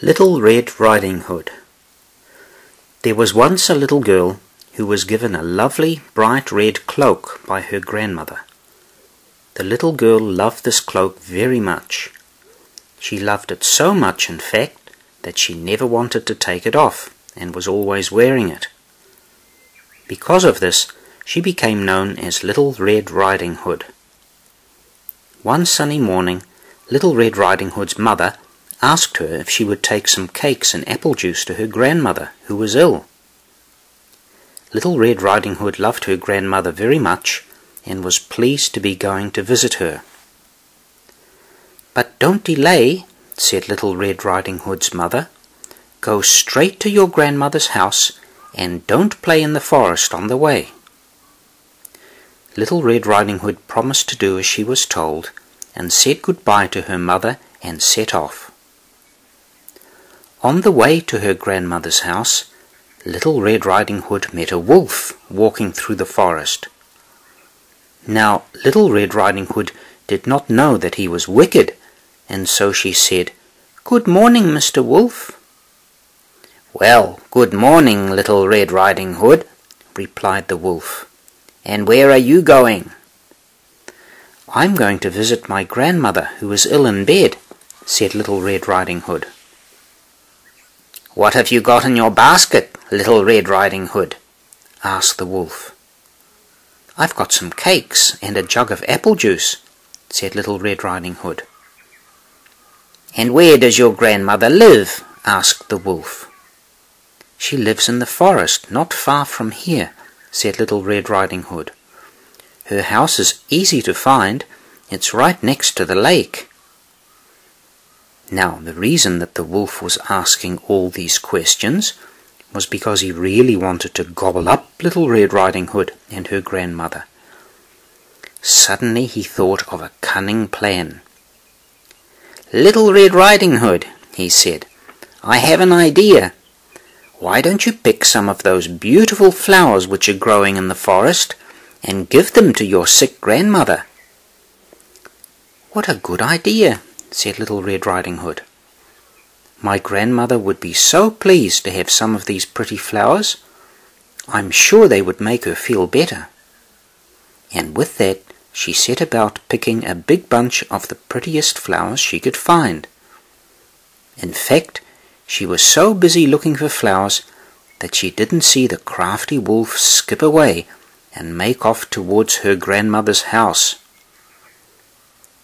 Little Red Riding Hood. There was once a little girl who was given a lovely bright red cloak by her grandmother. The little girl loved this cloak very much. She loved it so much, in fact, that she never wanted to take it off and was always wearing it. Because of this, she became known as Little Red Riding Hood. One sunny morning, Little Red Riding Hood's mother asked her if she would take some cakes and apple juice to her grandmother, who was ill. Little Red Riding Hood loved her grandmother very much and was pleased to be going to visit her. "But don't delay," said Little Red Riding Hood's mother. "Go straight to your grandmother's house and don't play in the forest on the way." Little Red Riding Hood promised to do as she was told and said goodbye to her mother and set off. On the way to her grandmother's house, Little Red Riding Hood met a wolf walking through the forest. Now, Little Red Riding Hood did not know that he was wicked, and so she said, "Good morning, Mr. Wolf." "Well, good morning, Little Red Riding Hood," replied the wolf. "And where are you going?" "I'm going to visit my grandmother, who is ill in bed," said Little Red Riding Hood. "What have you got in your basket, Little Red Riding Hood?" asked the wolf. "I've got some cakes and a jug of apple juice," said Little Red Riding Hood. "And where does your grandmother live?" asked the wolf. "She lives in the forest, not far from here," said Little Red Riding Hood. "Her house is easy to find. It's right next to the lake." Now, the reason that the wolf was asking all these questions was because he really wanted to gobble up Little Red Riding Hood and her grandmother. Suddenly he thought of a cunning plan. "Little Red Riding Hood," he said, "I have an idea. Why don't you pick some of those beautiful flowers which are growing in the forest and give them to your sick grandmother?" "What a good idea," said Little Red Riding Hood. "My grandmother would be so pleased to have some of these pretty flowers. I'm sure they would make her feel better." And with that she set about picking a big bunch of the prettiest flowers she could find. In fact, she was so busy looking for flowers that she didn't see the crafty wolf skip away and make off towards her grandmother's house.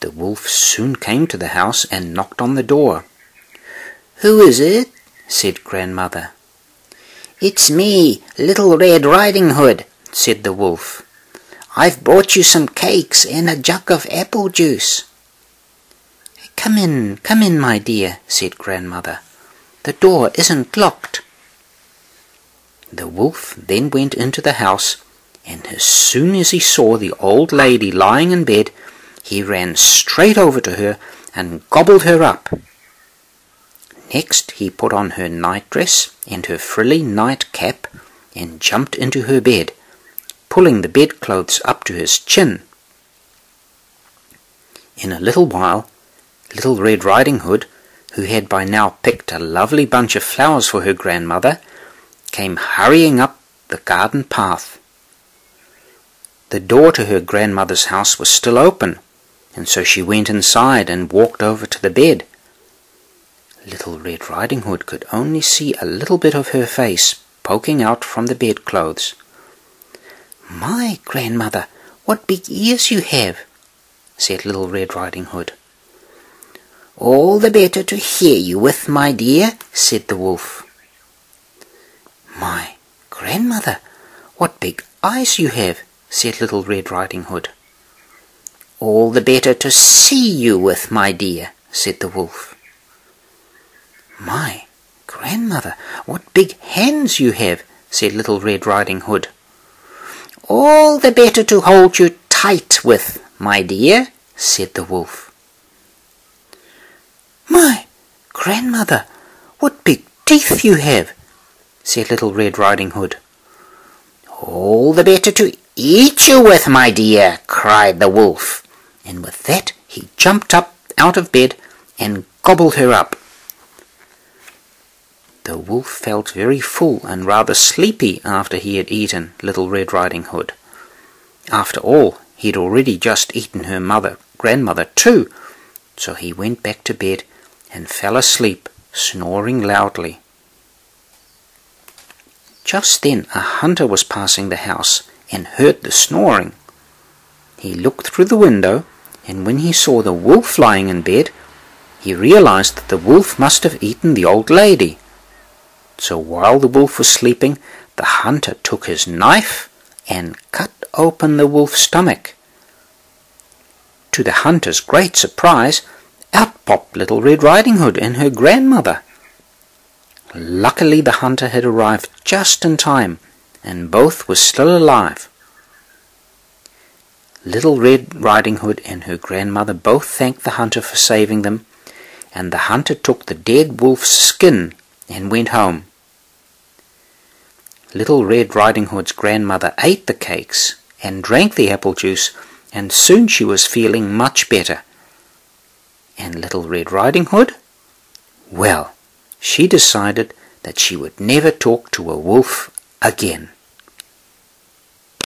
The wolf soon came to the house and knocked on the door. "Who is it?" said grandmother. "It's me, Little Red Riding Hood," said the wolf. "I've brought you some cakes and a jug of apple juice." Come in, my dear," said grandmother. "The door isn't locked." The wolf then went into the house, and as soon as he saw the old lady lying in bed, he ran straight over to her and gobbled her up. Next he put on her nightdress and her frilly nightcap and jumped into her bed, pulling the bedclothes up to his chin. In a little while, Little Red Riding Hood, who had by now picked a lovely bunch of flowers for her grandmother, came hurrying up the garden path. The door to her grandmother's house was still open, and so she went inside and walked over to the bed. Little Red Riding Hood could only see a little bit of her face poking out from the bedclothes. "My grandmother, what big ears you have," said Little Red Riding Hood. "All the better to hear you with, my dear," said the wolf. "My grandmother, what big eyes you have," said Little Red Riding Hood. "All the better to see you with, my dear," said the wolf. "My grandmother, what big hands you have," said Little Red Riding Hood. "All the better to hold you tight with, my dear," said the wolf. "My grandmother, what big teeth you have," said Little Red Riding Hood. "All the better to eat you with, my dear," cried the wolf, and with that he jumped up out of bed and gobbled her up. The wolf felt very full and rather sleepy after he had eaten Little Red Riding Hood. After all, he'd already just eaten her grandmother too, so he went back to bed and fell asleep, snoring loudly. Just then a hunter was passing the house and heard the snoring. He looked through the window, and when he saw the wolf lying in bed, he realized that the wolf must have eaten the old lady. So while the wolf was sleeping, the hunter took his knife and cut open the wolf's stomach. To the hunter's great surprise, out popped Little Red Riding Hood and her grandmother. Luckily the hunter had arrived just in time, and both were still alive. Little Red Riding Hood and her grandmother both thanked the hunter for saving them, and the hunter took the dead wolf's skin and went home. Little Red Riding Hood's grandmother ate the cakes and drank the apple juice, and soon she was feeling much better. And Little Red Riding Hood? Well, she decided that she would never talk to a wolf again.